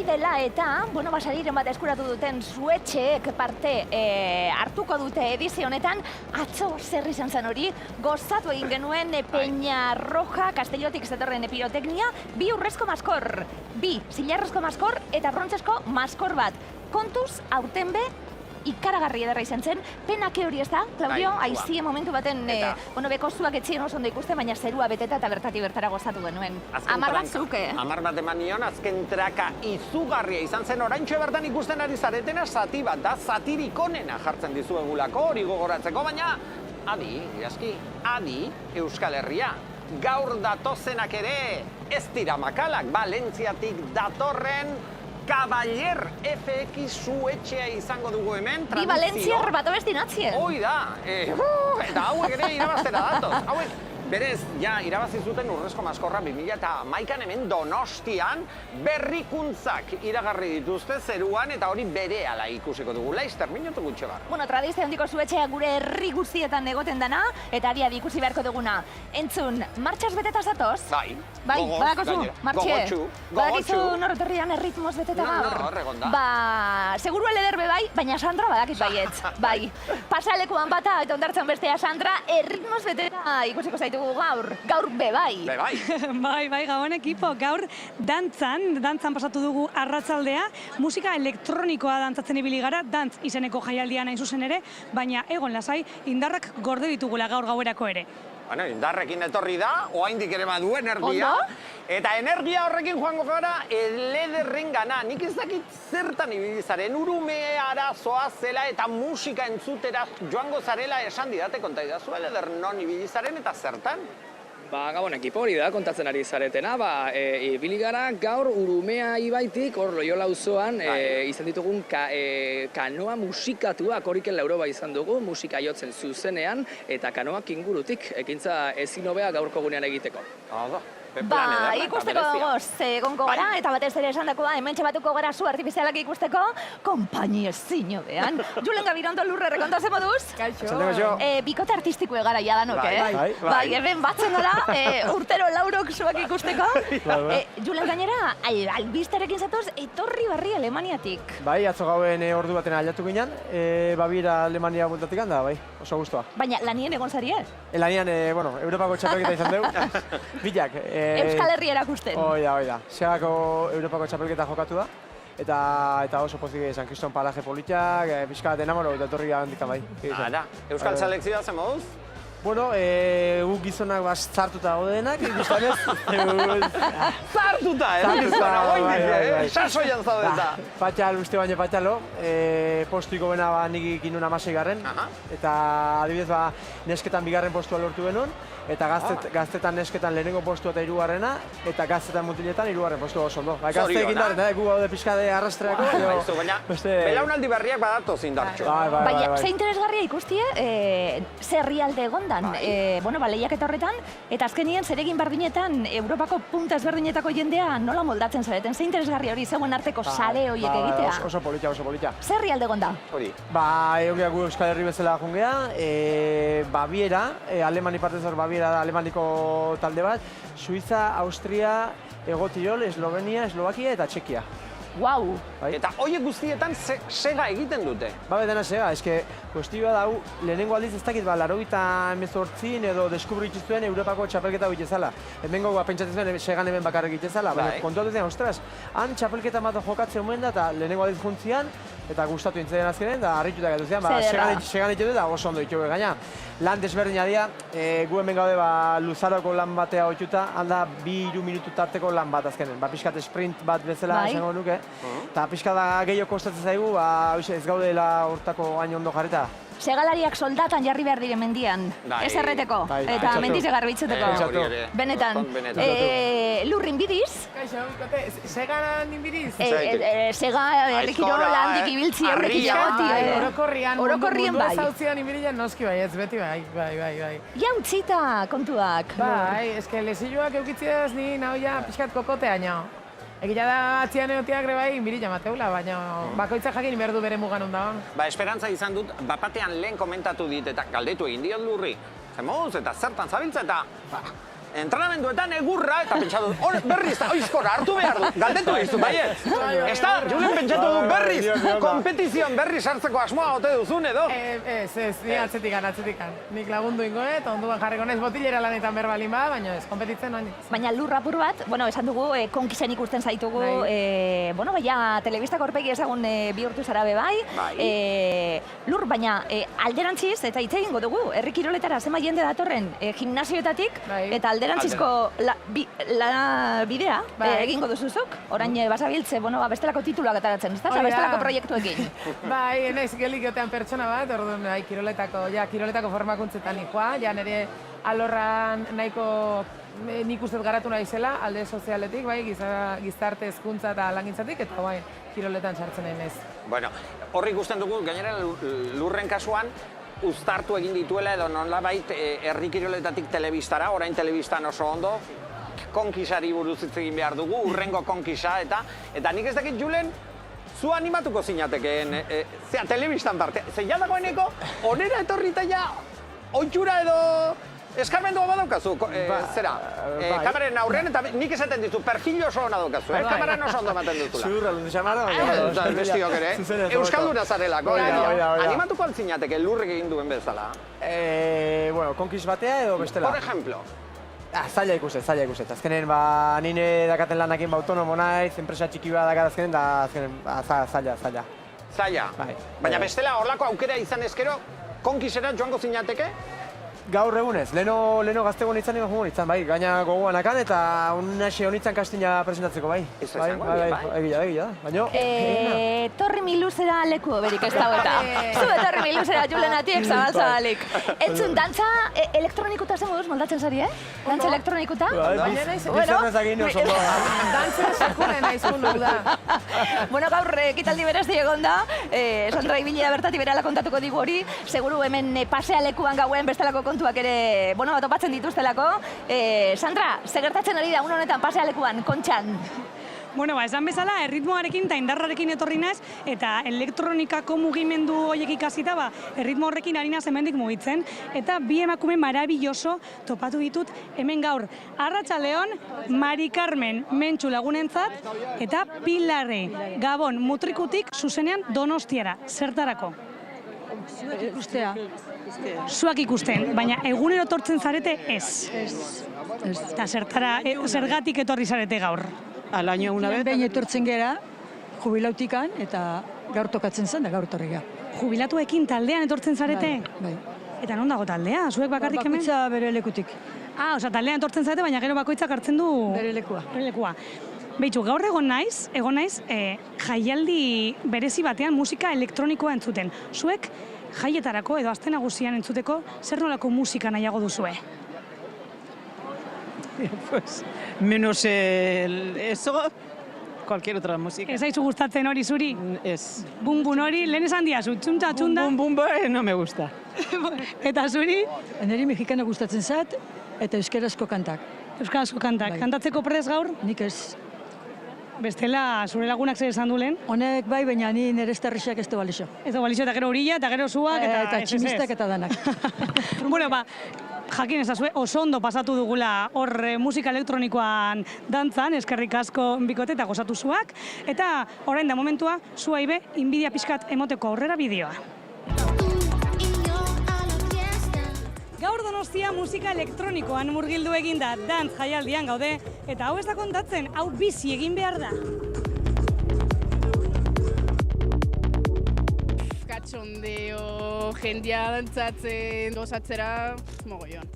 ari dela eta, bueno, basariren bat eskuratu duten zuetxeek parte hartuko dute edizio honetan, atzo zer izan zen hori, gozatu egin genuen Peña Roja, Castellotik zetorren piroteknia, 2 urrezko maskor, 2 zilarrezko maskor eta brontzezko maskor bat. Kontuz, aurten be, ikaragarri ederra izan zen, penake hori ez da, Claudio, aizie momentu baten, bueno, beko zuak etxien oso ondo ikusten, baina zerua beteta eta bertati bertara gozatu genuen. 10 bat zuke. 10 bat eman nion, azken traka izugarria izan zen, oraintxe bertan ikusten ari zaretena zati bat da, zatirik onena jartzen dizuegulako hori gogoratzeko, baina adi, jaski, adi Euskal Herria. Gaur datozenak ere ez dira makalak, Valentziatik datorren Cavaller FX zuetxea izango dugu hemen, Bi Valentziar bat obestinatzie. Hoi da, eta hauek ere irabaztera datoz. Hauek, berez, ja, irabazi zuten urrezko maskorra 2011an hemen Donostian berrikuntzak iragarri dituzte zeruan eta hori berehala ikusiko dugu. Laizter, minutu gutxo bar. Bueno, tradizio handiko zuetxea gure herri guztietan egoten dana, eta adi ikusi beharko duguna. Entzun, martxaz beteta zatoz? Bai, badakozu, martxe. Badakizu gogotxu. norterrian erritmoz beteta gaur? No, horregonda. Ba, seguru elederbe bai, baina Sandra badakit baietz. Bai, pasalekuan bata eta ondartzen bestea Sandra, erritmoz beteta ikusiko zaitu gaur be bai. Be bai. Bai, Gabon ekipo, gaur dantzan pasatu dugu arratsaldea, musika elektronikoa dantzatzen ibili gara, dantz izeneko jaialdian hain zuzen ere, baina egon lasai, indarrak gorde ditugula gaur gauerako ere. Bueno, indarrekin etorri da, oraindik ere badu energia. Ondo? Eta energia horrekin joango gara elederren gana. Nik ez dakit zertan ibili zaren, urume arazoa zela eta musika entzutera joango zarela esan didate konta idazu eleder non ibili zaren eta zertan? Gabon ekipo hori da, kontatzen ari zaretena, ibili gara gaur Urumea ibaitik, hor Loiola auzoan, izan ditugun kanoa musikatuak horiken lauroba izan dugu, musika jotzen zuzenean, eta kanoak ingurutik, ekintza ezin hobea gaurko gunean egiteko. Ba, ikusteko dago egongo gara, eta batez ere esan dakoa, hemen txabatuko gara zu artifizialak ikusteko, konpaini ezin hobean. Julen Gabirondo lurrerre kontatzen moduz? Kaixo. Bikote artistikoe gara jadanok, Bai, hemen batzen gara, urtero laurok zuak ikusteko. Julen gainera, albisterekin zatoz, etorri barri Alemaniatik. Bai, atzo gauen ordu baten aldatu ginen, Baviera Alemania bultatik handa, bai, oso guztua. Baina lanien egon zarie? Lanian, bueno, Europako txapelketa izan dugu, bilak. Euskal Herri erakusten. Hoi da. Segako Europako txapelketa jokatu da. Eta oso pozik San Kriston palaje politiak, pixka bat enamoro, eta torri handikan bai. Euskal selekzioa zen moduz? Bueno, gu gizonak zartuta gaudenak, ikustanez. Zartuta, sasoian zaudeta. Patxal, uste baino patxalo, postuiko bena nik ikinun 16garren, eta adibidez nesketan 2garren postua lortu genuen, eta gaztetan nesketan lehenengo postua eta 3garrena, eta gaztetan mutiletan 3garren postua oso ondo. Gazte egin darren, gu gaude pixka de arrastreako. Belaunaldi berriak badatoz indartxo. Baina, ze interesgarria ikustie, zerrialde egondan, lehiaketa horretan, eta azkenien zeregin berdinetan, Europako punta ezberdinetako jendea nola moldatzen zareten, ze interesgarria hori zeuen arteko sare horiek egitea. Oso politia. Zerrialde egonda? Hori. Gu Euskal Herri bezala jungea, Baviera, Alemani partez hor Baviera da Alemaniko talde bat, Suiza, Austria, Hego Tirol, Eslovenia, Eslovakia eta Txekia. Wow! Eta horiek guztietan sega egiten dute? Dena sega, eske, kuestioa da, lehenengo aldiz ez dakit, 98 edo deskubritu zuen Europako txapelketa hori ezala. Hemengo pentsatzen zuen segan hemen bakarrik itezala, baina kontuatu zen, ostras, han txapelketa bat jokatzen omen da, eta lehenengo aldiz juntzian, eta gustatu intzaren azkenen, da harrituta gatu zian, segan itxetu da oso ondo itxetu gaina. Lan desberdina dira, gu hemen gaude luzaroko lan batea hotxuta, handa 2-3 minutu tarteko lan bat azkenen. Pixkat sprint bat bezala esango nuke, eta pixkat gehiago kostatzen zaigu, ez gaudela hortako hain ondo jarreta. Segalariak soldatan jarri behar dire mendian, ez erreteko, eta mendize garbitzuteko. Benetan. Lurrin bidiz? Kaixo, bikote, segaran inbidiz? Sega errikirola handik ibiltzi horrekin jagoti. Orokorrian bai. Mundu zautzian inbirian noski bai, ez beti bai. Jautzita kontuak. Bai, eske lezioak eukitziaz ni nahoia pixkat kokoteaino. Egia da atzian egotiak bai inbirila mateula, baina bakoitza jakin behar du bere mugan ondagoen. Esperantza izan dut, bapatean lehen komentatu dit eta galdetu egin diot Lurri. Zemuz eta zertan zabiltza eta entrenamenduetan egurra, eta pentsatu, berriz, oizkora, hartu behar du, galdetu dizu, baiet. Ez da, Julen pentsatu du berriz, kompetizioan berriz hartzeko asmoa ote duzun edo. Ez, ni atzetikan. Nik lagundu ingoet, onduan jarriko nez botilera lanetan berbalin ba, baina ez, kompetitzen oin. Baina lur apur bat, bueno, esan dugu, konkisen ikusten zaitugu, bueno, baina telebistako aurpegi ezagun bihurtu zara be bai. Lur, baina alderantziz, eta hitz egingo dugu, herri kiroletara zema jende datorren gimnasioetatik, eta alderantzizko bidea egingo duzuzuk. Orain basabiltze, bueno, bestelako tituluak ataratzen, ezta? Bestelako proiektuekin. Bai, naiz gelikiotean pertsona bat, orduan kiroletako formakuntzetan nikoa, ja nire alorran nahiko nik ustez garatu naizela, alde sozialetik, bai, gizarte hezkuntza eta langintzatik, eta bai, kiroletan sartzen naiz. Bueno, horri ikusten dugu, gainera lurren kasuan, uztartu egin dituela edo nolabait herri kiroletatik telebistara, orain telebistan oso ondo, konkisari buruz hitz egin behar dugu, urrengo konkisa, eta nik ez dakit, Julen, zu animatuko zinatekeen, telebistan parte, zein dagoeneko, onera etorrita ja, oitxura edo eskarmendua badaukazu, zera, kameraren aurrean, eta nik esaten ditu, perfil oso hona daukazu, kameran oso ondo ematen dutula. Zurra, lundu xamara, Eta bestiok ere, euskalduna zarelako, animatuko altzinateke lurrek egin duen bezala. Bueno, konkis batea edo bestela? Por ejemplo. Zaila ikuset. Azkenen, nire dakaten lanakin autonomo naiz, enpresa txiki bat dakat azkenen, da azkenen, zaila. Zaila. Baina bestela horlako aukera izan ezkero, konkisera joango zinateke? Gaur egunez, leheno gaztegoen izan bai, gaina gogoan akan eta unaxe honitzen kastina presentatzeko, bai. Ez izango, bai. Egia da, baina... Torri miluzera leku berik ez dago eta. Zu etorri miluzera Julen atiek zabal-zabalik. Entzun, dantza elektronikuta zen moduz moldatzen zari, Dantza elektronikuta? Baina naiz, dantza sakunen naiz ulu da. Bueno, gaur ekitaldi berezi egon da, Sandra Ibilea bertatik berala kontatuko digu hori, seguru hemen pasea lekuan gauen bestelako kontuak ere, bueno, topatzen dituztelako. Sandra, ze gertatzen ari da, honetan pasea lekuan, Kontxan? Bueno, esan bezala, erritmoarekin eta indarrarekin etorri naiz, eta elektronikako mugimendu horiek ikasita, erritmo horrekin ari naiz hemendik mugitzen, eta bi emakume marabilloso topatu ditut hemen gaur. Arratsaldeon, Mari Carmen Mentxu lagunentzat, eta Pilarre Gabon Mutrikutik zuzenean Donostiara, zertarako? Ikustea. Zuak ikusten, baina egunero etortzen zarete ez. Eta zergatik etorri zarete gaur? Al año una vez. Behin etortzen gera, jubilautikan, eta gaur tokatzen zen, da gaur etorri gara. Jubilatuekin taldean etortzen zarete? Bai. Eta non dago taldea? Zuek bakarrik hemen? Bakoitza bere lekutik. Osea, taldean etortzen zarete, baina gero bakoitzak hartzen du... Bere lekua. Behitu, gaur egon naiz, jaialdi berezi batean musika elektronikoa entzuten. Zuek, jaietarako edo aste nagusian entzuteko, zer nolako musika nahiago duzue? Pues, menos eso, cualquier otra música. Ez aizu gustatzen hori zuri? Ez. Bun hori, lehen esan diazu, txunta. Bum, no me gusta. Eta zuri? Neri mexikana gustatzen zait, eta euskarazko kantak. Euskarazko kantak. Kantatzeko prez gaur? Nik ez. Bestela, zure lagunak zer esan dulen? Honek bai, baina ni nire estarrixak ez du balixo. Ez du balixo, eta gero urilla, eta gero zuak, eta tximistak eta danak. Bueno, jakin ezazue, oso ondo pasatu dugula hor musika elektronikoan dantzan, eskerrik asko bikote eta gozatu zuak. Eta orain da momentua, zua ibe, inbidia pixkat emoteko aurrera bideoa. Gaur Donostia musika elektronikoan murgildu eginda dantz jaialdian gaude, eta hau ez da kontatzen, hau bizi egin behar da. Katxondeo, jendia dantzatzen, gozatzera, mogollon.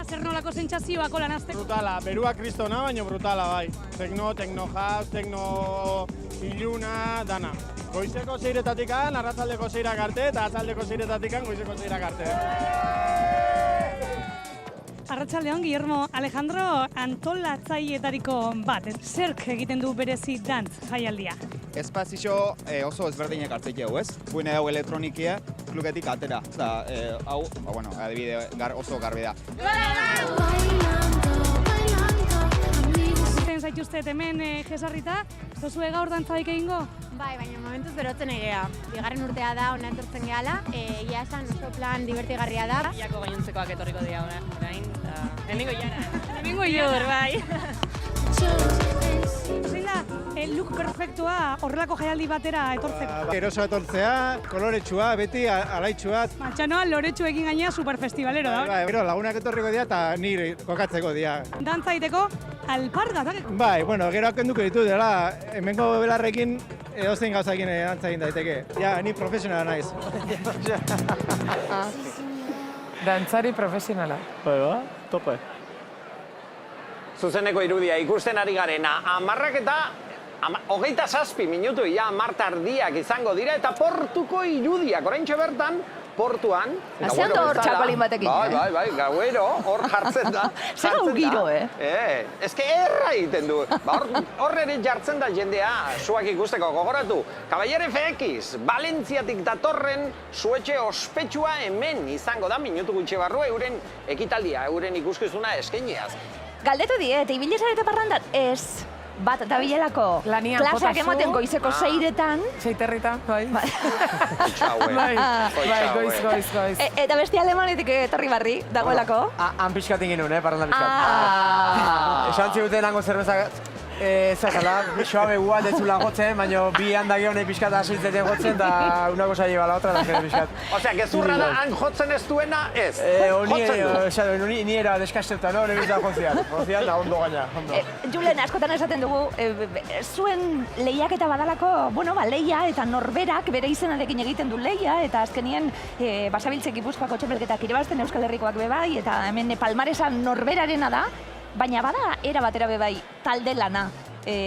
Zer nolako sentsazioak lan azteko? Brutala, berua kristona, baina brutala, bai. Tekno house, tekno iluna, dana. Goizeko zeiretatikan, arratzaldeko zeirak arte, eta atzaldeko zeiretatikan, goizeko zeirak arte. Arratsaldeon, Guillermo Alejandro antolatzaileetariko bat. Zerk egiten du berezi dantz jaialdia? Espazio oso ezberdinak hartzeke hau, ez? Buena hau elektronikia kluketik atera. Hau, oso garbi da. zaituztet hemen jesarrita, ez duzue gaur dantzaik egingo? Bai, baina momentuz berotzen egea. Bigarren urtea da, ona etortzen gehala, egia esan oso plan divertigarria da. Iako gainontzekoak etorriko dira orain, hemengo Iara. Hemengo Ior, bai. Zein da, look perfektua horrelako jaialdi batera etortzeko? Eroso etortzea, koloretsua, beti alaitsua. Txanoa loretsuekin gainea superfestivalero da. Gero lagunak etorriko dira eta nire kokatzeko dira. Dantza egiteko alpargatak. Bai, bueno, gero akenduko ditu dela, hemengo belarrekin edozein gauzakin dantza egin daiteke. Ja, ni profesionala naiz. Dantzari profesionala. Bai, tope. Zuzeneko irudia ikusten ari garena, 27 minutu ia 10 ardiak izango dira eta portuko irudiak, oraintxe bertan, portuan. Hazean da hor txakolin batekin. Bai, gauero, hor jartzen da. Zer gau giro, Ezke erra egiten du. Hor ere jartzen da jendea, suak ikusteko gogoratu. Caballere FX, Valentziatik datorren suetxe ospetsua hemen izango da, minutu gutxi barru, euren ekitaldia, euren ikuskizuna eskainiaz. Galdetu diet, ibilezarete parrandan? Ez. Bat, da bilelako klaseak emoten goizeko 6-etan. 6-territan, bai. Bai, goiz. Eta beste alemanetik etorri barri, dagoelako. Han pixkatin genuen, parrandan pixkat. Esan ziguten hango zerbezak, zazala, soabe guat ez zula gotzen, baina bi handagi honek pixkat asiltzeten gotzen, eta una cosa lleva la otra, da gero pixkat. Osea, gezurra da, han jotzen ez duena, ez. Ni era deskasteuta, no? Nebizta jozian da ondo gaina. Julen, askotan esaten dugu, zuen lehiak eta badalako, leia eta norberak bere izenarekin egiten du leia, eta azkenien basabiltze Gipuzkoako txapelketak irabazten Euskal Herrikoak bebai, eta hemen palmaresan norberarena da, baina bada era batera bebai talde lana.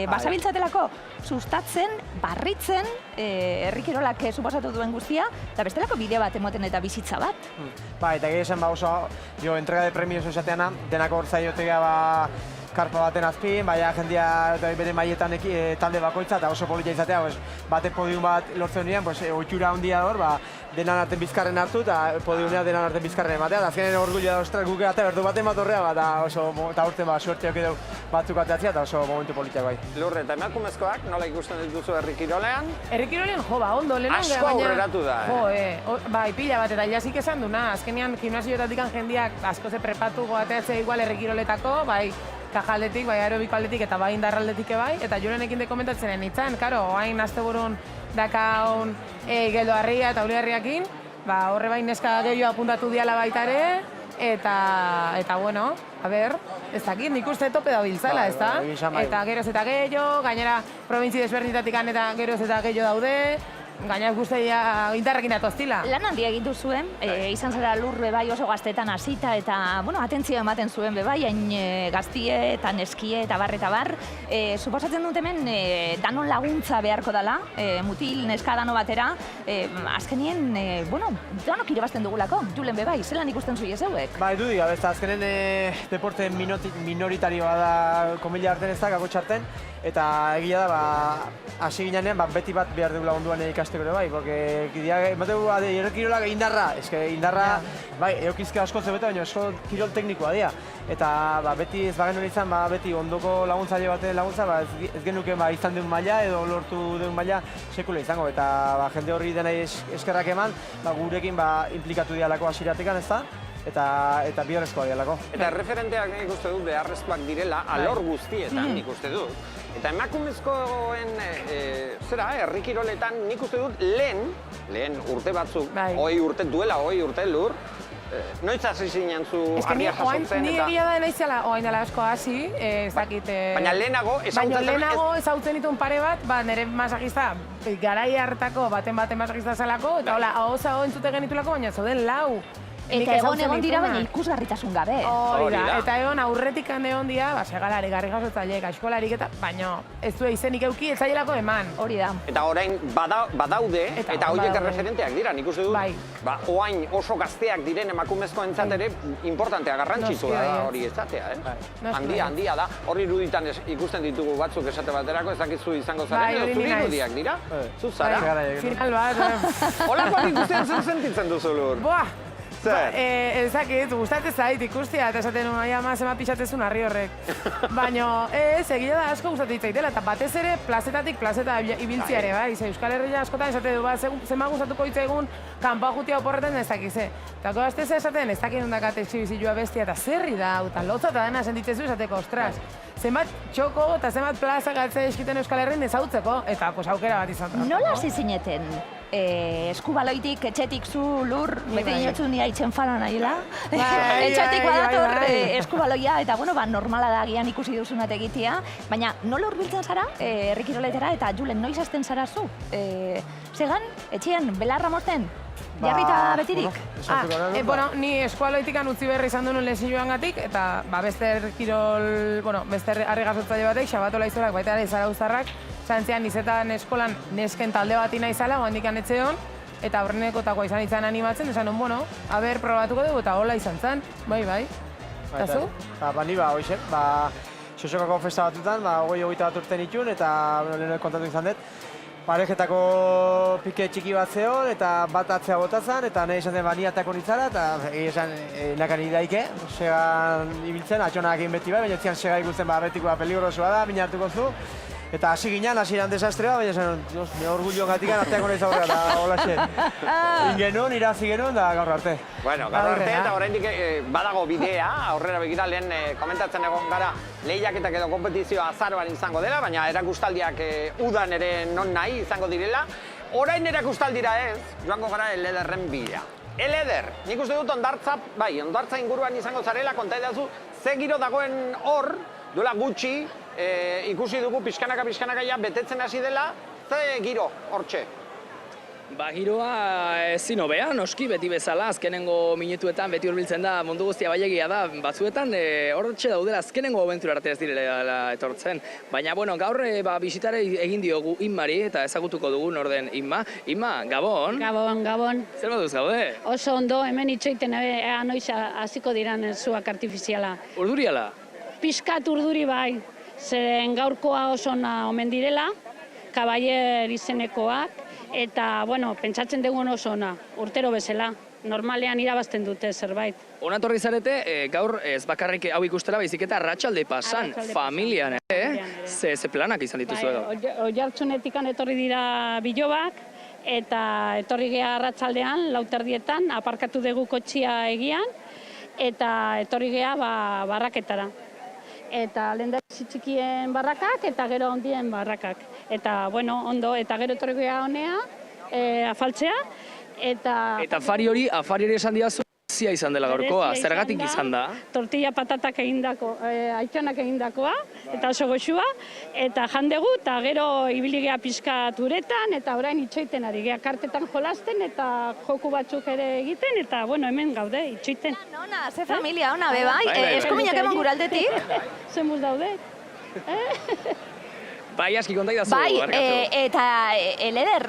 Basabiltzatelako sustatzen, barritzen, herrikirolak suposatu duen guztia, eta bestelako bide bat emoten eta bizitza bat. Ba, eta gehi esan oso, entrega de premios esateana, denako hor zaiotegea karpa baten azpin, baina jendia bere maietan talde bakoitza, eta oso polita izatea, bate podium bat lortzen nirean, oitxura handia hor, denan arten bizkarren hartu, eta podiumea denan arten bizkarren ematea, eta azkenen orgulloa da, ostras, guk eta berdu baten bat horrea, eta urten suerteok edo batzuk ateatzea, eta oso momentu politiak bai. Lur, eta emakumezkoak, nola ikusten dituzu herrikirolean? Herrikirolean, ondo, lehenan. Asko aurreratu da, Bai, pila bat, eta jasik esan duna, azkenean gimnasioetatik jendiak asko ze prepatu goateatzea igual herrikiroletako, bai, kajaldetik, bai, aerobiko aldetik eta bai indarraldetik bai, eta Julenekin de komentatzen nintzen, karo, hain asteburun dakaun Geldo Harria eta Uri Harriakin, horre bai neska gehiago apuntatu diala baita ere, eta bueno, a ber, ez dakit, nik uste tope da biltzala, ez da? Eta geroz eta gehiago, gainera provintzi desberdinetatik eta geroz eta gehiago daude, gaina guztia indarrekin atoztila. Lan handia egin zuen, izan zara Lur bebai oso gaztetan hasita eta, atentzio ematen zuen bebai, hain gaztie eta neskie eta bar. Suposatzen dut hemen danon laguntza beharko dela, mutil neska dano batera, azkenien, danok irabazten dugulako, Julen bebai, zelan ikusten zui ezeuek? Ba, edu diga, azkenen deporte minoritarioa da komila arten ez da, gako txarten, eta egia da, hasi ginean, beti bat behar dugula onduan ikasteko ere bai, porque emategu errekirolak indarra, indarra, bai, eokizke asko zebete, baina asko kirol teknikoa dira. Eta beti ez bagen hori izan, beti ondoko laguntzaile baten laguntza, ez genuke izan duen maila edo lortu duen maila sekula izango. Eta jende horri denai eskerrak eman, gurekin implikatu dialako hasiratekan, ez da? Eta biharrezkoa dialako. Eta referenteak nik uste dut beharrezkoak direla, alor guztietan nik uste dut. Eta emakumezkoen, herrikiroletan nik uste dut lehen urte batzuk, duela 20 urte Lur, noiz hasi zinen zu argia jasotzen? Ni egia da naizela, oain dela asko hasi, ez dakit... Baina lehenago ezautzen dituen pare bat, nire masajista garai hartako baten masajista zelako, eta hola, ahoza entzute genitulako, baina zauden lau. Eta egon dira, baina ikusgarritasun gabe. Hori da, eta egon aurretik egon dira, segalari, garri jasotzaileek, askolarik eta, baina ez du izenik euki, ez zailako eman. Hori da. Eta orain badaude, eta horiek erreferenteak dira, nik uste dut, oain oso gazteak diren emakumezkoentzat ere importantea, garrantzitsua da hori ezatea, handia da. Hori iruditan ikusten ditugu batzuk esate baterako, ez dakizu izango zaren, edo zuri irudiak dira? Zu zara? Final bat. Holakoak ikusten zer sentitzen duzu, Lur? Zer? Ezakit, gustatzen zait ikustia, eta esaten nuen, ama zema pixatzezun harri horrek. Baina, egia da asko gustatzen ditzaitela, eta batez ere plazetatik plazeta ibiltziare, bai? Euskal Herria askotan esaten du, zema gustatuko ditzaigun, kanpoa jutia oporretan ez dakiz, Eta gaztez esaten ez dakit ondakat exhibizioa bestia, eta zerri da, eta lotza eta dena sentitzezu esateko, ostras. Zenbat txoko eta zenbat plaza galtzea eskiten Euskal Herrin ezautzeko, eta aukera bat izan da. Nola hasi zineten? Eskubaloitik, etxetik zu, lur, beti inotzun nia itzen fala nahiela. Etxetik badator eskubaloia, eta normala da gian ikusi duzunat egitea, baina nola hurbiltzen zara herrikiroletara, eta Julen, noiz hasten zara zu? Zegan, etxean, belarra morten? Jarrita betirik? Ni eskualoitikan utzi berri izan duen lesioangatik, eta beste harri gazotzaile batek, Xabato Laizorak, baita ere Zarauztarrak, zantzian izetan eskolan nesken talde bat inaizala, oandikan etxeon, eta horrenekotakoa izan izan animatzen, esan aber probatuko dugu, eta hola izan zen, bai. Eta zu? Ni hoxe, Xosokako festa batutan, 20-21 bat urten itun, eta lehenu kontatu izan dut, parejetako pike txiki bat zeon, eta bat atzea botazan, eta nahi esan den ni atako nintzara, eta esan nakan idaike, segan ibiltzen, atxonak egin beti bai, baina zian sega ikusten betikoa peligrosoa da, mina hartuko zu, eta hasi ginen, hasi eran desastrea, baina esan, orgullo gatikan arteako nahi zaurra, eta hola xe. Ingenon, irazi genon, da gaur arte. Bueno, gaur arte, eta oraindik badago bidea, aurrera begira lehen komentatzen egon gara, lehiaketak edo kompetizioa azaroan izango dela, baina erakustaldiak udan ere non nahi izango direla. Orain erakustaldira ez, joango gara Elederren bila. Eleder, nik uste dut Ondartza inguruan izango zarela, konta edazu, ze giro dagoen hor, duela gutxi, ikusi dugu pixkanaka ja betetzen hasi dela, ze giro hortxe? Giroa ezin hobea, noski beti bezala, azkenengo minutuetan beti hurbiltzen da, mundu guztia bailegia da, batzuetan hortxe daudela azkenengo abentura arte ez direla etortzen. Baina, gaur bisitare egin diogu Inmari, eta ezagutuko dugu norden Inma. Inma, Gabon? Gabon. Zer baduz gaude? Oso ondo, hemen itxoiten ea noiz hasiko diran zuak artifiziala. Urduriala? Piskat urduri bai, zeren gaurkoa oso omen direla, kabaier izenekoak, eta, pentsatzen dugun oso ona, urtero bezala. Normalean irabazten dute zerbait. Onatorri zarete, gaur ez bakarrik hau ikustera baizik eta arratsalde pasan, familian, ze planak izan dituzu edo? Oiartzunetikan etorri dira bilobak, eta etorri geha arratsaldean, 4:00 aparkatu dugu kotxia egian, eta etorri geha barraketara. Eta lehendabizi txikien barrakak eta gero ondien barrakak. Eta, ondo, eta gero etorri geha honea, afaltzea, eta afari hori esan diazu zia izan dela gaurkoa, zergatik izan da? Tortilla patatak egindako, aitxonak egindakoa, eta oso goxua, eta jandegu, eta gero ibili geha pixkat uretan, eta orain itxoiten ari geha kartetan jolasten, eta joku batzuk ere egiten, eta hemen gaude, itxoiten. Ona, ze familia, ona, bai, eskuminak eman guraldetik. Zemuz daude. Bai, aski konta idazu. Bai, eta Eleder,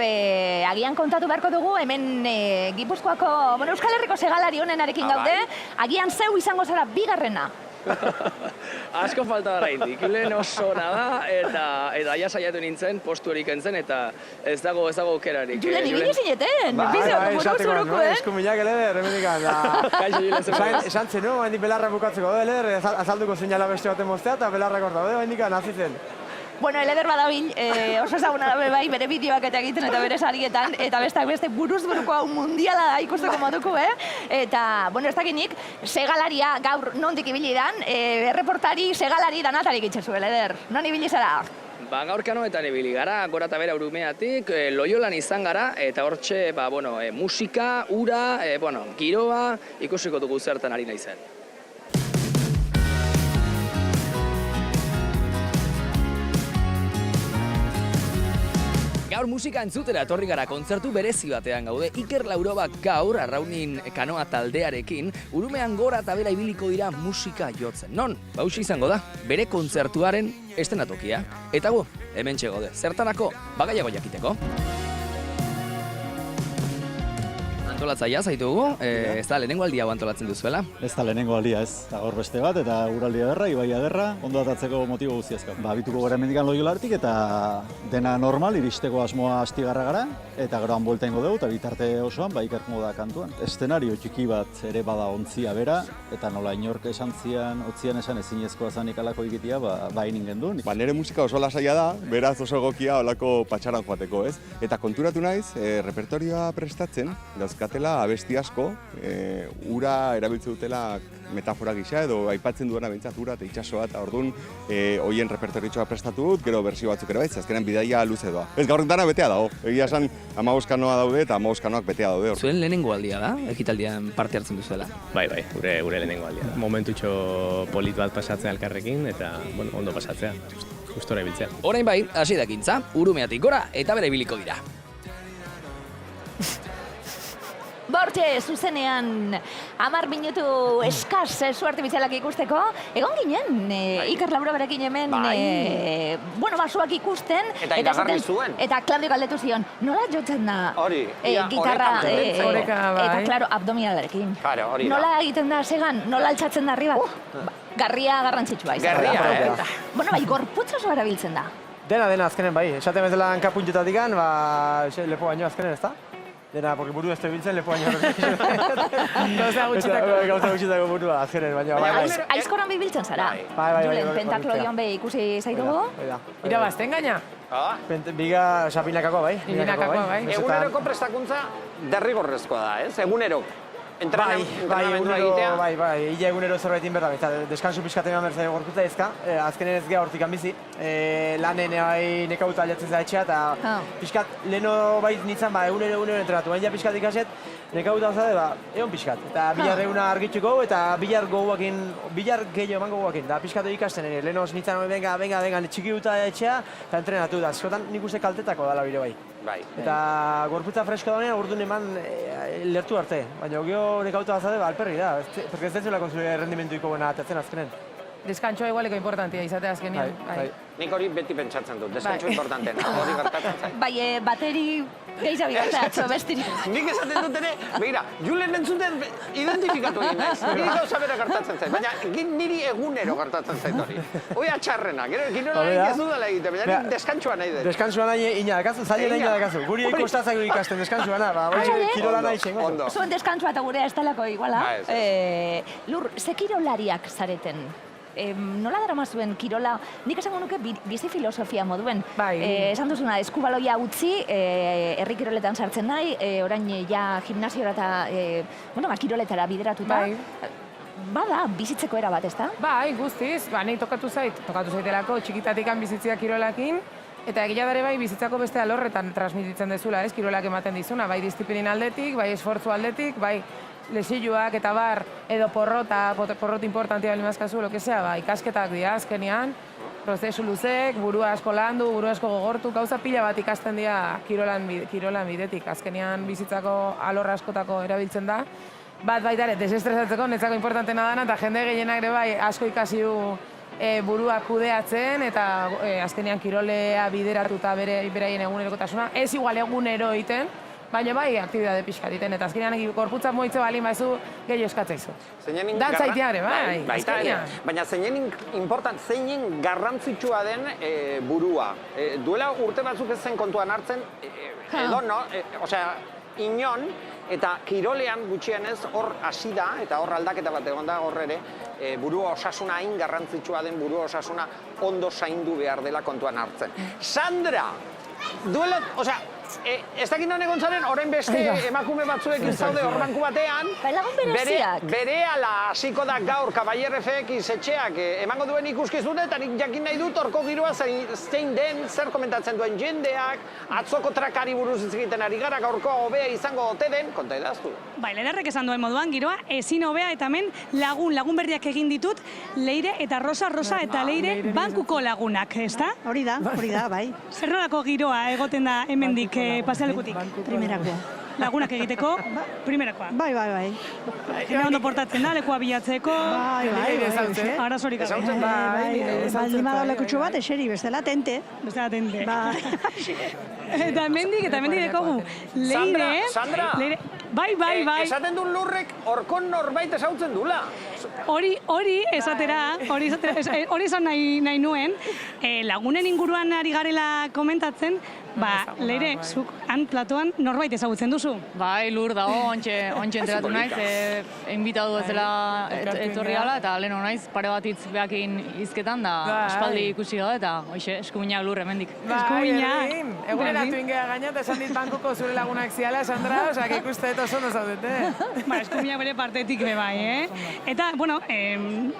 agian kontatu beharko dugu, hemen Gipuzkoako, Euskal Herriko segalari honenarekin gaude, agian zeu izango zara bigarrena. Asko falta da indik, lehen oso da, eta ja saiatu nintzen, postu horik entzen, eta ez dago aukerarik. Julen, ibili zineten, bizeo, buruzuruko, Eskuminak Eleder, emenikan. Esan zen, hendik belarra bukatzeko, Eleder, azalduko zeinala beste baten moztea, eta belarrak hor daude, hendik nazi zen. Eleder badabil, oso ezaguna da bai, bere bideoak eta egiten eta bere sarietan, eta beste buruz-buruko hau mundiala da ikusteko moduko, Eta, ez dakinik, segalaria gaur nondik ibili dan, erreportari segalari danatarik itxezu, Eleder. Non ibili zara? Gaur kanoetan ibili gara, gora eta bera Urumeatik, Loiolan izan gara, eta hortxe, musika, ura, giroa, ikusiko dugu zertan ari naizen. Gaur musika entzutera etorri gara kontzertu berezi batean gaude. Iker Laurobak gaur, Arraunin kanoa taldearekin, Urumean gora eta bera ibiliko dira musika jotzen. Non, hauxe izango da, bere kontzertuaren estenatokia. Eta hemen txegode, zertanako, bagaiago jakiteko. antolatzailea zaitugu, ez da lehenengo aldia antolatzen duzuela? Ez da lehenengo aldia ez, eta gaur beste bat, eta uraldi ederra, ibai ederra, ondo datatzeko motibo guztiazko. Bituko gara hemendikan Loiolartik, eta dena normal, iristeko asmoa astigarra gara, eta geroan buelta ingo dugu, eta bitarte osoan, ikerko da kantuan. Eszenario txiki bat ere bada ontzia bera, eta nola inork esan otzian esan ezinezkoa zanik alako egitea, inin genduen. Nire musika oso lasaia da, beraz oso egokia olako patxaran joateko, ez? Eta konturatu naiz, repertorioa prestatzen, dauzkatela abesti asko, ura erabiltzen dutela metafora gisa edo aipatzen duena behintzat ura eta itsasoa eta orduan hoien repertoritxoa prestatu dut, gero bersio batzuk ere baiz, azkenean bidaia luze doa. Ez gaur dana betea dago, egia esan 15 kanoa daude eta 15 kanoak betea daude. Zuen lehenengo aldia da, ekitaldian parte hartzen duzuela? Bai, gure lehenengo aldia da. Momentutxo polit bat pasatzea elkarrekin eta ondo pasatzea, gustora ibiltzea. Orain bai, hasi dakintza, Urumeatik gora eta bere ibiliko dira. Bortxe, zuzenean 10 minutu eskaz suerte bitzelak ikusteko. Egon ginen, Iker Laura berekin hemen, basuak ikusten. Eta iragarri zuen. Eta Claudio galdetu zion, nola jotzen da gitarra, eta klaro, abdominalarekin. Nola egiten da segan, nola altxatzen da arriba? Garria garrantzitsua izan. Garria, gorputz oso erabiltzen da. Dena, azkenen bai. Esaten bezala hankapuntetatik lepo baino azkenen, ez da? Dena, porque buru ez da biltzen lepo baino. Gauza gutxitako. Gauza gutxitako burua, azkenen, baina. Aizkoran bibiltzen zara. Julen, pentakloion be ikusi zaitugu. Irabazten gaina? Biga sapinakakoa bai. Eguneroko prestakuntza derrigorrezkoa da, ez? Egunero. Ia egunero zerbait inberda, eta deskansu pixkat eman berzaio gorputza ezka, azkenen ez geha hortik anbizi, lanen nekauta aliatzen za etxea, eta pixkat leheno bait nintzen egunero entrenatu, baina pixkat ikaset, nekauta zade, egon pixkat, eta bilar eguna argitxuko, eta bilar gehiago eman goguakin, eta pixkat ikasten ere, leheno nintzen, venga, txiki guta etxea, eta entrenatu, eta askotan nik uste kaltetako dala bire bai. Eta gorputza fresko daunean urduan eman lertu arte, baina geho nekauta bazade, alperri da, porque ez dezuela konzule rendimentuiko buena atatzen azkenen. Deskantxoa igualeko importantia izate azkenean. Nik hori beti pentsatzen dut, deskantxo importantena, hori gertatzen zait. Bai, bateri gehiago gertatzo bestirik. Nik esaten dut ere, begira, Julen entzuten identifikatu egin naiz, niri gauza bera gertatzen zait, baina niri egunero gertatzen zait hori. Hoi atxarrena, gero ez dudala egite, baina nik deskantxoa nahi dut. Deskantxoa nahi ina dakazu, zaila nahi dakazu. Guri ikostatzak ikasten deskantxoa nahi, kirola nahi txengo. Zuen deskantxoa eta gurea ez talako iguala. Lur, ze kirolariak zareten? Nola darama zuen kirola, nik esango nuke bizi filosofia moduen. Esan duzuna, eskubaloia utzi, herri kiroletan sartzen nahi, orain ja gimnasiora eta kiroletara bideratuta. Bada, bizitzeko era bat, ez da? Bai, guztiz, nahi tokatu zaitelako txikitatikan bizitzia kirolakin, eta egia dare bai bizitzako beste alorretan transmititzen dezula, ez, kirolak ematen dizuna, bai disiplin aldetik, bai esfortzu aldetik, bai lesiluak eta bar, edo porrot importantia bali mazkazu, ikasketak dira azkenean, prozesu luzek, burua asko landu, burua asko gogortu, gauza pila bat ikasten dira kirolan bidetik, azkenean bizitzako alorra askotako erabiltzen da. Bat baita ere, desestresatzeko netzako importantena dana, eta jende gehienak ere bai asko ikasi du burua kudeatzen, eta azkenean kirolea bideratuta beraien egunerokotasuna, ez igual egunero egiten, baina bai, aktibidade pixka egiten, eta azkenean gorputza moitze bali maizu gehiago eskatzaizu. Dantzaitea ere, bai. Baina zeinen garrantzitsua den burua. Duela urte batzuk ez zen kontuan hartzen, edo no, osea, inon, eta kirolean gutxienez hor hasi da, eta hor aldaketa bat egon da hor ere, burua osasuna hain garrantzitsua den burua osasuna ondo zaindu behar dela kontuan hartzen. Sandra! Duela, osea, ez dakit non egon zaren, orain beste emakume batzuekin zaude horbanku batean, berehala hasiko da gaur Kaballer FX etxeak emango duen ikuskizune, eta nik jakin nahi dut horko giroa zein den, zer komentatzen duen jendeak, atzoko trakari buruz egiten ari gara, gaurko hobea izango ote den, konta edaztu. Bai, Lederrek esan duen moduan, giroa ezin hobea eta hemen lagun berriak egin ditut, Leire eta Rosa eta Leire bankuko lagunak, ez da? Hori da, bai. Zer nolako giroa egoten da hemendik pasealekutik? Primerakoa. lagunak egiteko, primerakoa. Bai. Jena ondo portatzen da, lekua bilatzeko. Bai. Arazorik gabe. Baldin bada lekutxo bat, eseri, bestela tente. Eta hemendik dekogu. Leire. Sandra! Bai. Esaten duen lurrek orkon norbait esautzen dula. Hori esan nahi nuen, lagunen inguruan ari garela komentatzen, Leire, zuk han platoan norbait ezagutzen duzu? Bai, lur dago, ontxe enteratu naiz, inbitatu ez dela etorri gala, eta lehen naiz pare bat hitz behakin izketan, da espaldi ikusi gabe, eta hoxe, eskuminak lur hemendik. Eguneratu ingea gaina, eta esan dit bankuko zure lagunak ziala, Sandra, osak ikuste eta oso ondo zaudete. Eskuminak bere partetik be bai, Eta, bueno,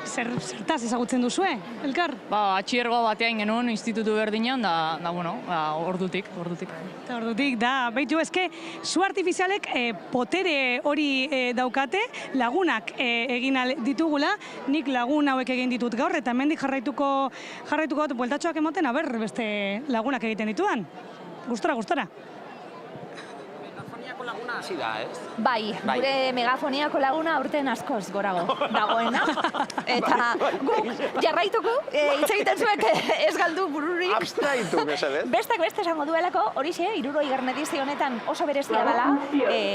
zertaz ezagutzen duzue, elkar? Atxiergoa batean genuen institutu berdinean, da, bueno, ordutik. Eta ordutik, da, behitu ezke, zu artifizialek potere hori daukate, lagunak egin ditugula, nik lagun hauek egin ditut gaur, eta hemendik jarraituko dut bueltatxoak emoten, beste lagunak egiten ditudan. Gustora. Megafoniako laguna hasi da, ez? Bai, gure megafoniako laguna aurten askoz gorago dagoena. Eta guk jarraituko, hitz egiten zuek ez galdu bururik. Abstraitu, mesedez. Bestak beste esango duelako, horixe, 60. edizio honetan oso berezia dela,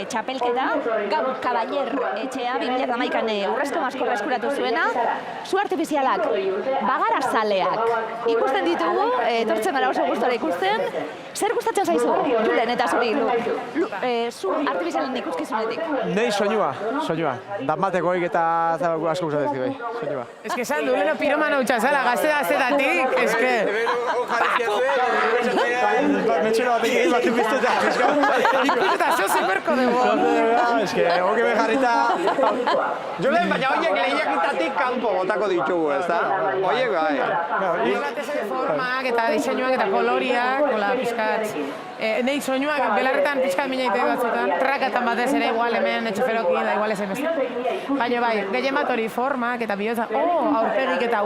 txapelketa, gaur Kaballer etxea, 2011an Urrezko Maskorra eskuratu zuena, zu artifizialak, bagara zaleak. Ikusten ditugu, etortzen gara oso gustora ikusten, zer gustatzen zaizu, Julen eta zuri, zu artifizialen ikuskizunetik? Nei soinua. Danbateko hoik eta zabaku asko gustatzen bai, soinua. Ez que esan du, piromana hutsa zala, gazte-gaztetatik, ez que... Metxero batek egin bat ipiztuta. Ikututa, zo superko dugu. Ez que, hoke be jarrita... Julen, baina horiek lehiakitatik kanpo botako ditugu, ez da? Horiek bai. Formak eta diseinuak eta koloriak, hola, pixkat. Nei soinuak belarretan pixkat minaite batzutan, trakatan batez ere igual hemen etxoferokin da igual ezen beste. Baina bai, gehien bat hori formak eta bihotza, aurpegik eta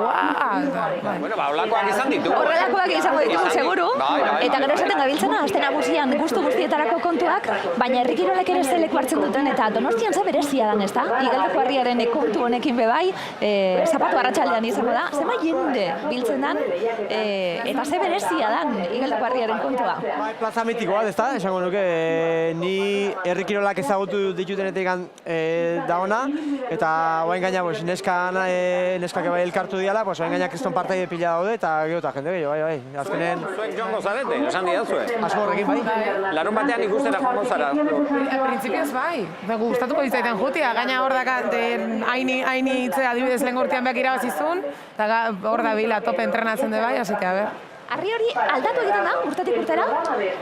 Bueno, holakoak izan ditugu. Horrelakoak izango ditugu, seguru. Eta gero esaten gabiltzena, aste nagusian gustu guztietarako kontuak, baina herri kirolek ere zeleku hartzen duten eta Donostian ze berezia dan, ezta? Igeldoko Harriaren kontu honekin be bai, zapatu arratsaldean izango da, zema jende biltzen dan, eta ze berezia dan Igeldoko Harriaren kontua. Plaza mitikoa, ezta? Esango nuke, ni herri kirolak ezagutu ditutenetik da ona, eta oain gaina, neskak bai elkartu diala, oain gaina kriston partaide pila daude, eta geota jende gehiago, bai. Azkenen... Zuek joango zarete, esan didazue. Asmo horrekin, bai. Larun batean ikustera joango zara. Printzipioz bai, gustatuko dizaiten jutia, gaina hor dakat haini hitzea adibidez lehen urtean behak irabazizun, eta hor da bila tope entrenatzen de bai, así que a ver. Harri hori aldatu egiten da, urtetik urtera?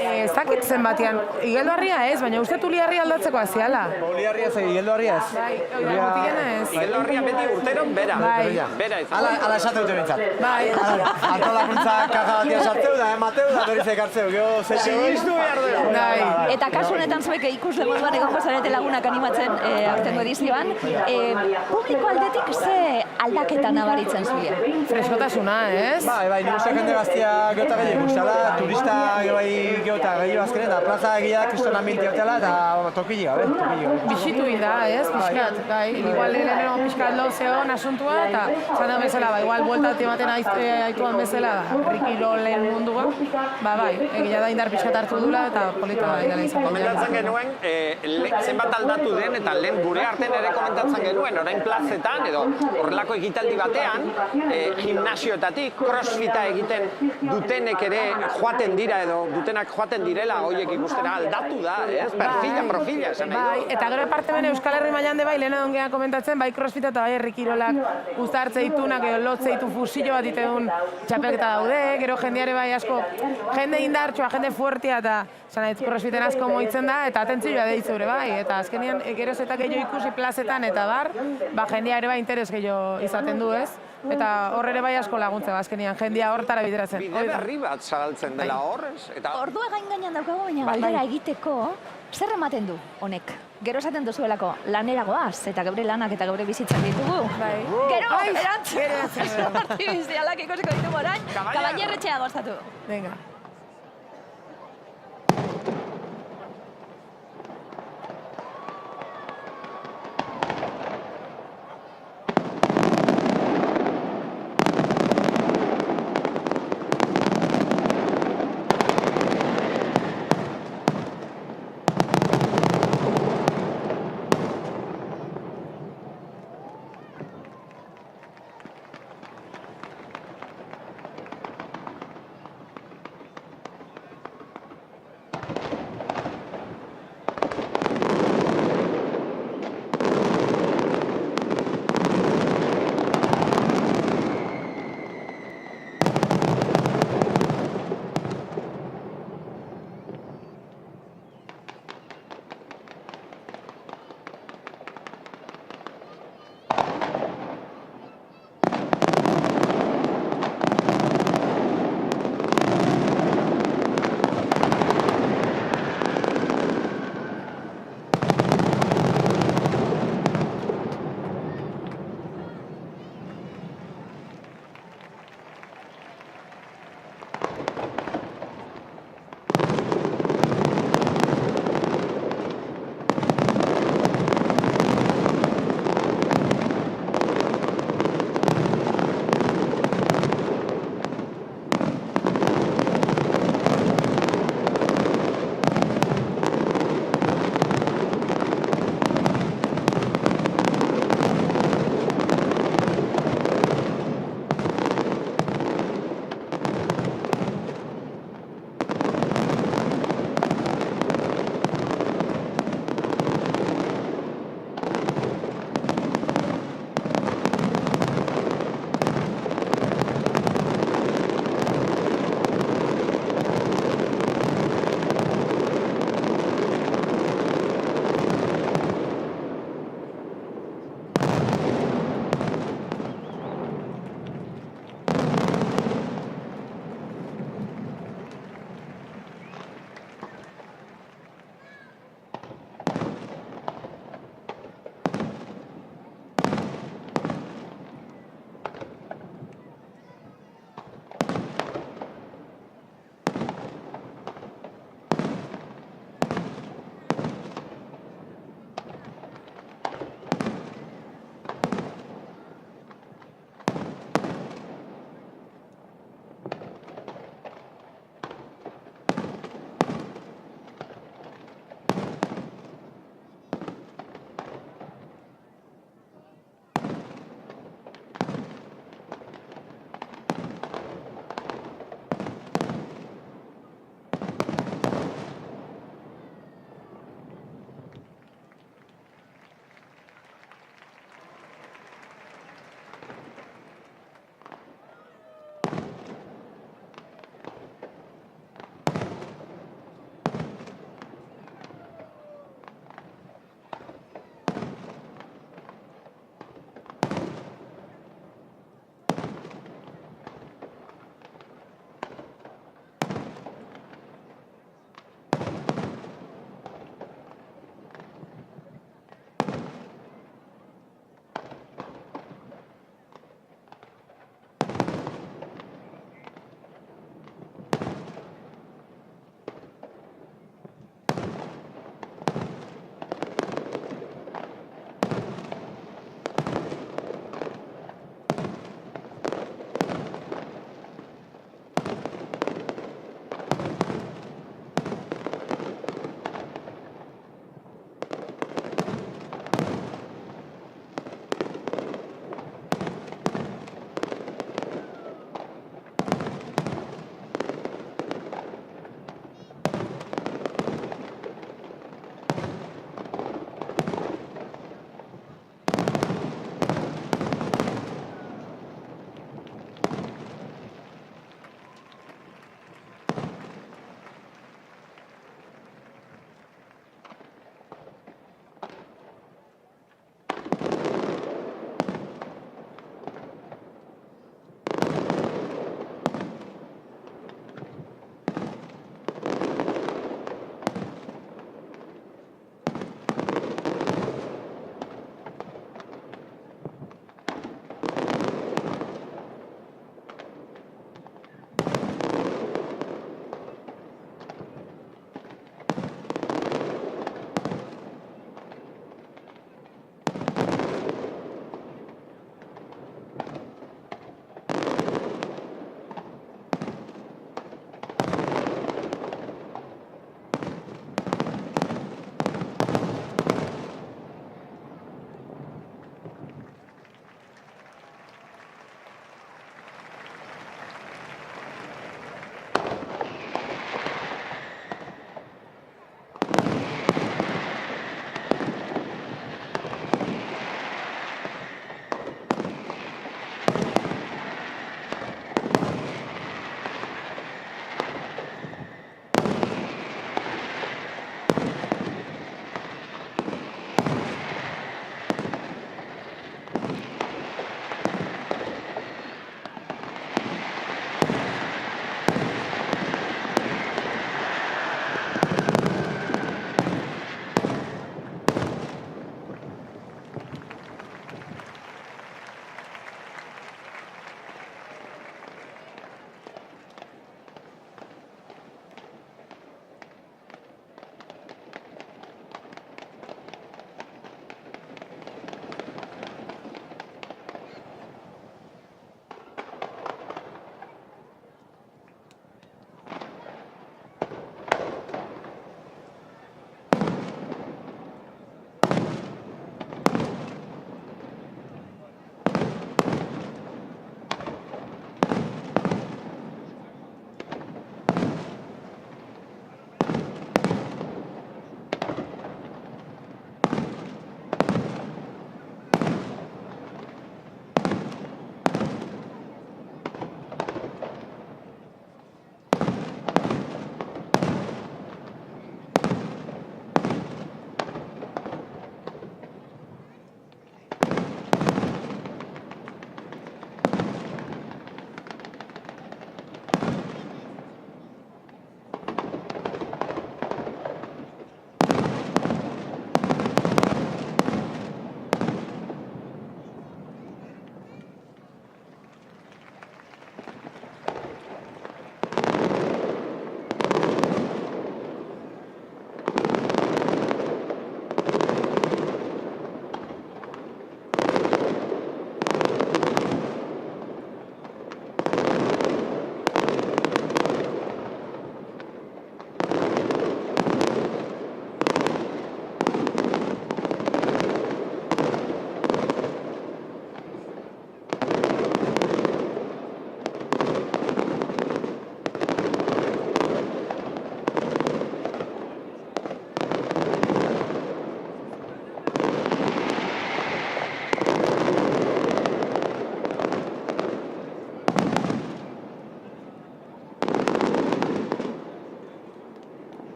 Ez dakit zenbatean, Igeldo Harria ez, baina uste Uli Harria aldatzeko aziala. Uli Harria ez, Igeldo Harria ez. Igeldo Harria beti urteron bera. Bera izan. Ala esate dute bintzat. Bai. Antolakuntzak kaja batia sartzeu da, emateu da, berriz ekartzeu. Sinistu behar dugu. Eta kasu honetan zuek ikusle moduan egongo zarete lagunak animatzen aurtengo edizioan. Publiko aldetik ze aldaketa nabaritzen zuia? Freskotasuna, ez? Bai, nik uste jende gaztia geota gehiago guztiala, turista geota gehiago azkenen, da plaza egia kriston ambientia hotela, eta tokili gabe. Bixitu da, ez, pixkat, bai. Igual lehenero pixkat lau zeon asuntua, eta zan bezala, igual bueltat ematen aituan bezala, rikirolen mundua, bai, egia da indar pixkat hartu dula, eta polita da egala izan. Komentatzen genuen, zenbat aldatu den, eta lehen gure artean ere komentatzen genuen, orain plazetan, edo horrelako ekitaldi batean, gimnasioetatik, crossfita egiten dutenek ere joaten dira edo dutenak joaten direla horiek ikustera aldatu da, ez? Perfila, profila, esan nahi du. Bai, eta gero parte bene Euskal Herri mailan de bai, lehen ongean komentatzen, bai crossfita eta bai herri kirolak uztartze ditunak edo lotze ditu fusillo bat iteun txapelketa daude, gero jendeare bai asko, jende indartsua, jende fuertia eta crossfiten asko moitzen da, eta atentzioa deitzu ere bai, eta azkenean geroz eta gehiago ikusi plazetan eta bar, jendea ere bai interes gehiago izaten du, ez? Eta hor ere bai asko laguntza, azkenean jendia hortara bideratzen. Bide berri bat zabaltzen dela horrez. Ordua gain gainean daukago, baina galdera egiteko, zer ematen du honek? Gero esaten duzuelako lanera goaz, eta geure lanak eta geure bizitzak ditugu. Gero, erantzun! Artifizialak ikusiko ditugu orain, Kaballer etxea gozatu. Venga.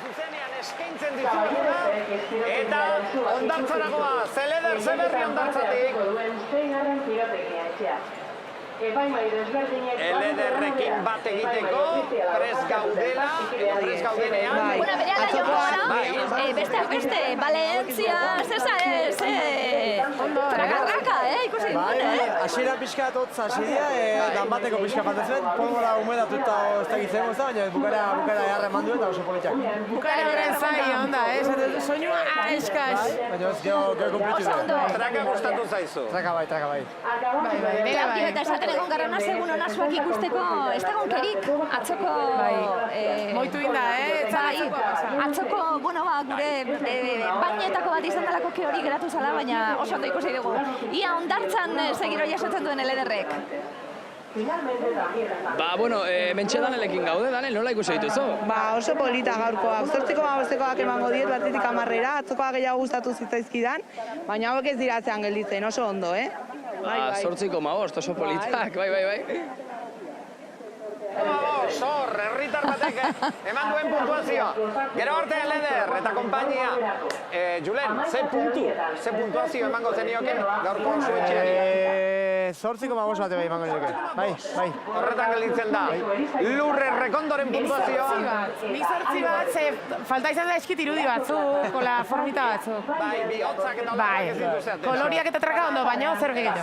Zuzenean eskaintzen dizuguna, eta ondartzaragoa, zeleder zeberri ondartzatik. Elederrekin bat egiteko, prest gaudela, edo prest gaudenean. Bueno, berehala joko gara, besteak beste, Valentzia, trakarraka, ikusi duen, Hasiera pixkat hotz hasiria, danbateko pixka falta zen, pólvora humedatuta ez dakitzen gozta, baina bukara jarra eman du eta oso politak. Bukara horren zai, onda, soinua eskas. Baina ez geho konplitu zen. Traka gustatu zaizu. Traka bai. Eta esaten egon garrana segun onasuak ikusteko, ez dagoen kerik, atzoko... Moitu inda, atzoko, bueno, gure bainetako bat izan dalako ke hori geratu zala, baina oso ondo ikusi dugu. Ia ondartzan segiro jasotzen duen elederrek. Bueno, mentxe Danelekin gaude, Danel, nola ikusi dituzu? Oso polita gaurkoa. 8,5koak emango diet, batetik 10-era, atzokoa gehiago gustatu zitzaizkidan, baina hauek ez dira atzean gelditzen, oso ondo, 8,5, oso politak, bai. Hor, herritar batek, eman duen puntuazioa. Gero arte Eleder eta kompainia. Julen, ze puntuazio emango zenioke gaurko zuetxeari? 8,5 bate bai emango nioke. Bai. Horretan gelditzen da. Lurre Rekondoren puntuazioa. Ni 8 bat, ze falta izan da eskit irudi batzu, kola formita batzu. Bai, bihotzak eta horretak ez dituzea. Koloriak eta traka ondo, baina zer gehiago.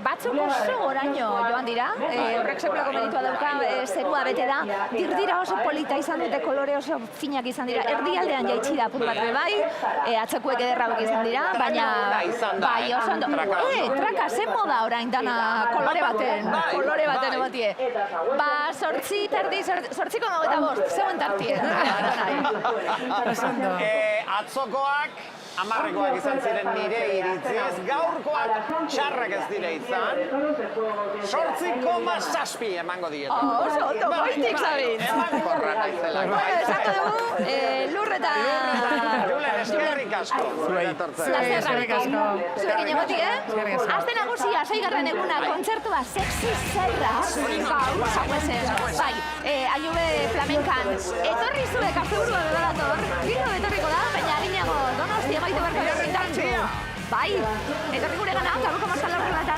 Batzuk oso oraino joan dira, horrek sekulako meritua dauka, zerua bete da, dirdira oso polita izan dute, kolore oso finak izan dira, erdialdean jaitsi da apur bat bai, atzakuek ederrabek izan dira, baina bai oso ondo. Traka, zen moda orain dana kolore baten ematie. 8,5, zeuen tartien. Atzokoak, 10koak izan ziren nire iritziz, gaurkoak txarrak ez dire izan. 8,7 emango dietu. Oso ondo, goitik zabin. Emankorra naizelako. Esatu dugu, Lurreta... Julen, eskerrik asko. Eskerrik asko. Zurekin egotik, Aste nagusia, 6. eguna, kontzertua sexy zerra. Gaur, sauezen. Bai, Aiube flamenkan. Etorri zure kafeburua bebalator. Gino etorriko da, baina harinago Donostia maite barko berrintantzu. Bai, etorri gure gana, gaurko Maskal Horrelata.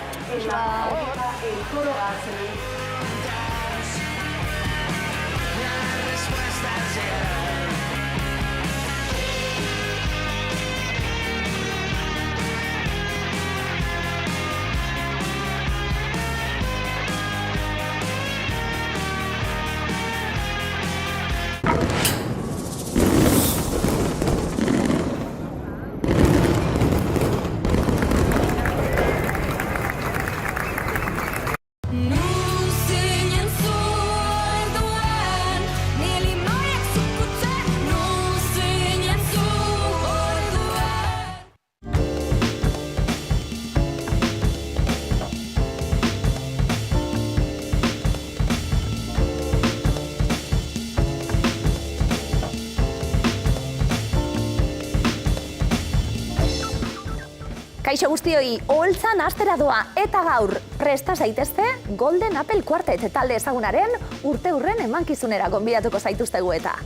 Kaixo guztioi, oholtzan astera doa eta gaur presta zaitezte Golden Apple Quartet talde ezagunaren urte hurren emankizunera gonbidatuko zaituztegu eta.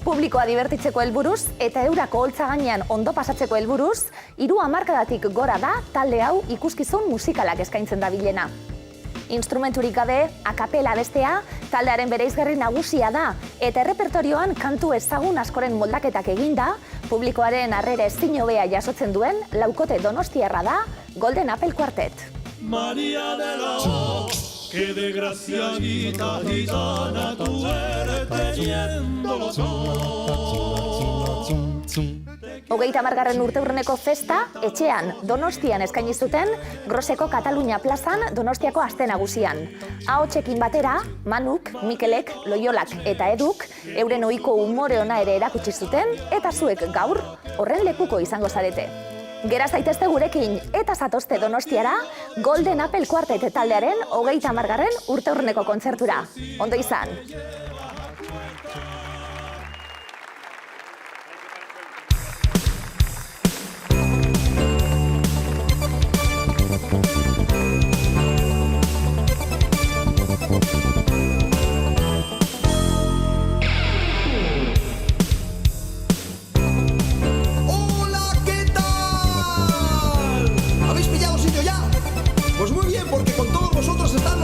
Publikoa divertitzeko helburuz eta eurako oholtza gainean ondo pasatzeko helburuz, 3 hamarkadatik gora da talde hau ikuskizun musikalak eskaintzen da bilena. Instrumenturik gabe, akapela bestea, taldearen bereizgarri nagusia da, eta errepertorioan kantu ezagun askoren moldaketak eginda, publikoaren harrera ezin hobea jasotzen duen, laukote donostiarra da, Golden Apple Quartet. María de la, que de gracia gitana tú eres teniéndolo todo. 30. urteurreneko festa, etxean, Donostian eskaini zuten, Groseko Katalunia plazan, Donostiako aste nagusian. Ahotsekin batera, Manuk, Mikelek, Loiolak eta Eduk, euren ohiko umore ona ere erakutsi zuten, eta zuek gaur, horren lekuko izango zarete. Gera zaitezte gurekin eta zatozte Donostiara, Golden Apple Quartet taldearen 30. urteurreneko kontzertura. Ondo izan!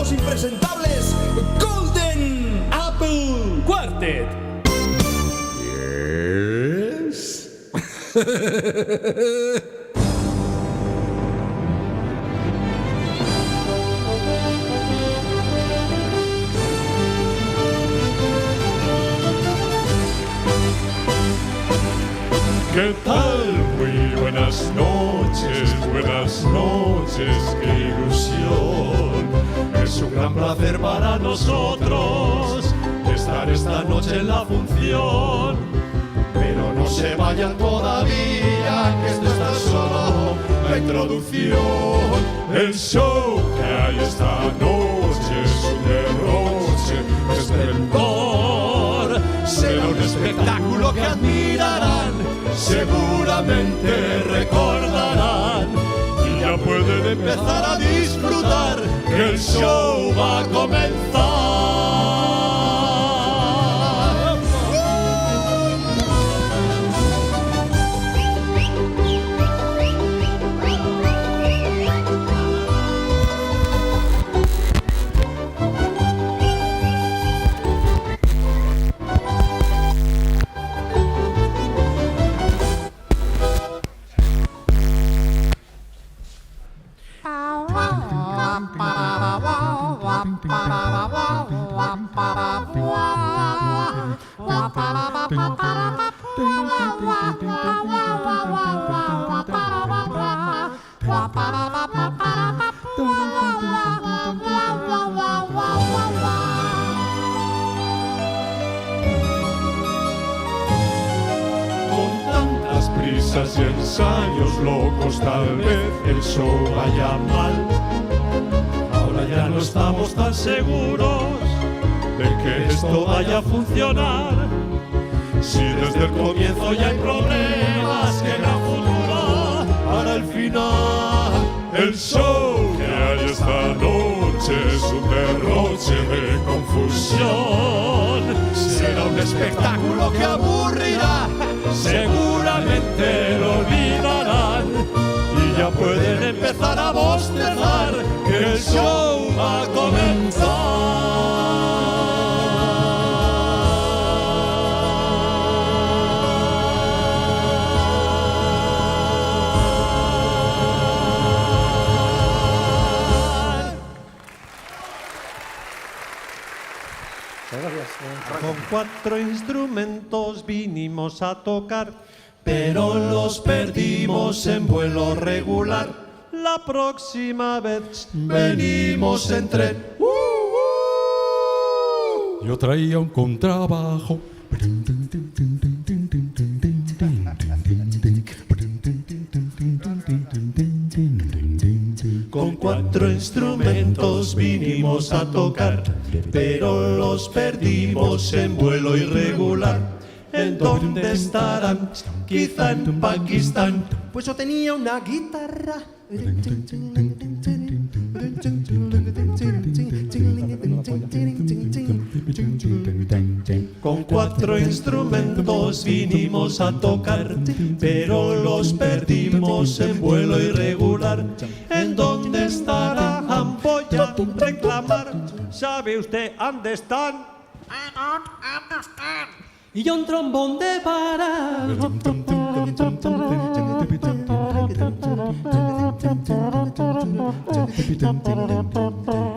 Impresentables Golden Apple Quartet. Yes. ¿Qué tal? Muy buenas noches, qué ilusión. Es un gran placer para nosotros estar esta noche en la función. Pero no se vayan todavía, que esto está solo la introducción. El show que hay esta noche es un derroche de esplendor. Será un espectáculo que admirarán, seguramente recordarán. Y ya pueden empezar a disfrutar, que el show va a comenzar. Y ensayos locos, tal vez el show vaya mal. Ahora ya no estamos tan seguros de que esto vaya a funcionar. Si desde el comienzo ya hay problemas, que gran futuro para el final. El show que hay esta noche es un derroche de confusión. Será un espectáculo que aburrirá, seguramente lo olvidarán. Y ya pueden empezar a bostezar, que el show va a comenzar. Con 4 instrumentos vinimos a tocar, pero los perdimos en vuelo regular. La próxima vez venimos en tren. Yo traía un contrabajo. Con 4 instrumentos vinimos a tocar, pero los perdimos en vuelo irregular. ¿En dónde estarán? quizá en Pakistán. Pues yo tenía una guitarra. Con 4 instrumentos vinimos a tocar, pero los perdimos en vuelo irregular. ¿En dónde estará Ampolla? Reclamar. ¿Sabe usted dónde están? Y un trombón de vara.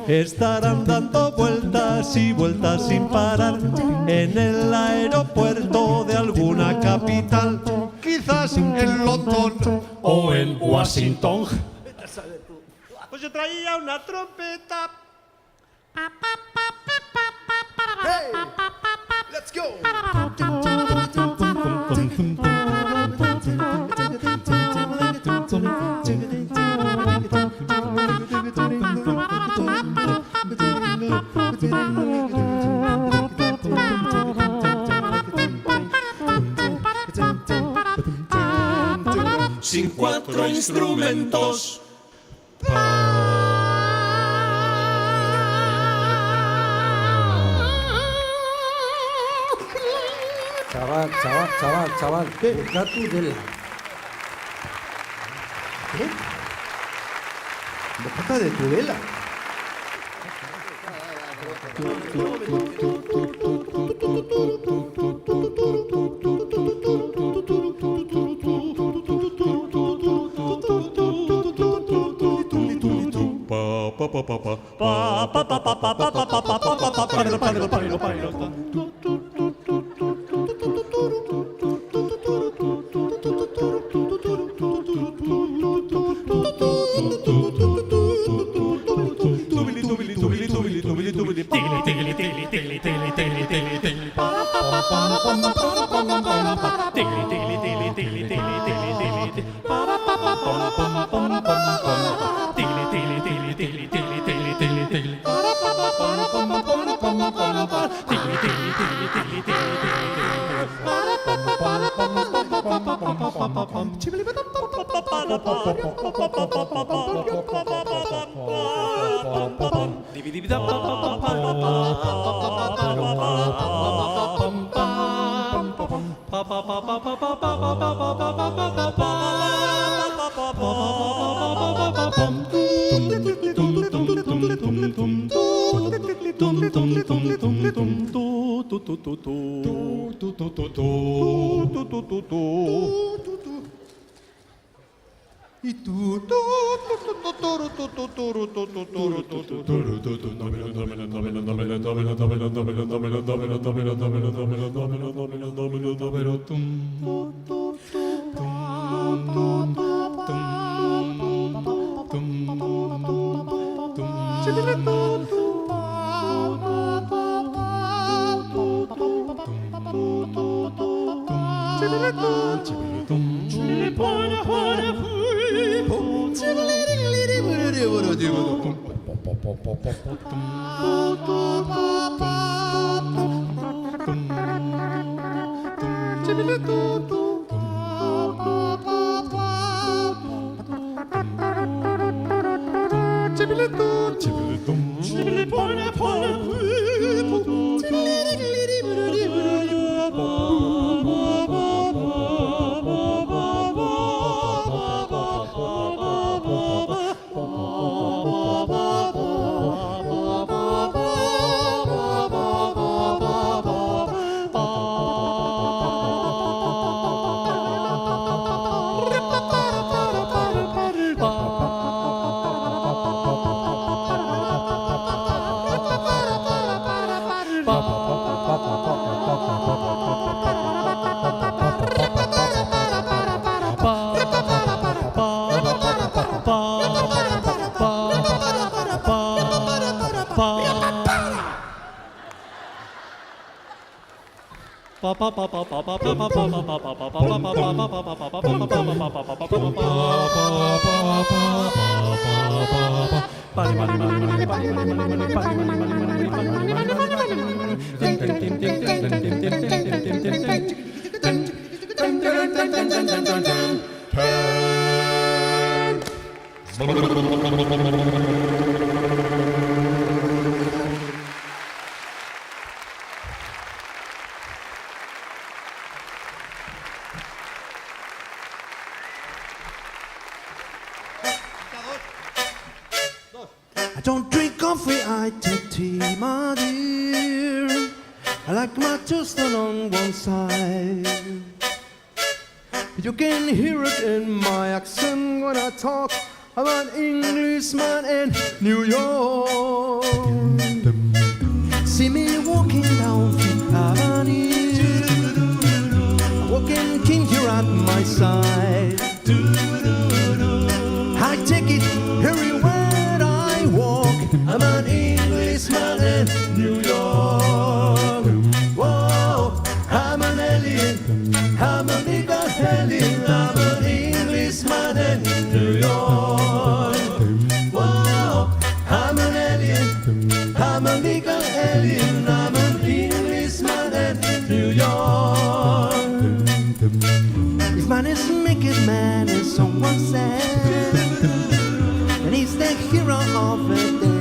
Estarán dando vueltas y vueltas sin parar en el aeropuerto de alguna capital, quizás en London o en Washington. Pues yo traía una trompeta. Hey, let's go. 4 instrumentos. Chaval, bukatu dela. Bukata de tu dela. Y tú I don't drink coffee, I take tea, my dear. I like my toast on one side. You can hear it in my accent when I talk about Englishman in New York. See me walking down Fifth Avenue, walking king here at my side. I take it everywhere I walk. I'm an Englishman in New York. Whoa, I'm an alien, I'm a legal alien. I'm an Englishman in New York. Whoa, I'm an alien, I'm a legal alien. I'm an Englishman in New York. This man is a wicked man, as someone said, and he's the hero of the day.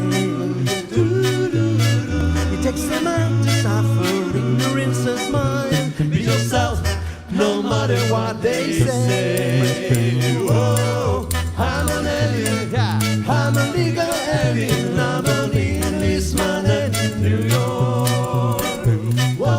He takes them out to suffer ignorance's mind. Be yourself, no matter what they say.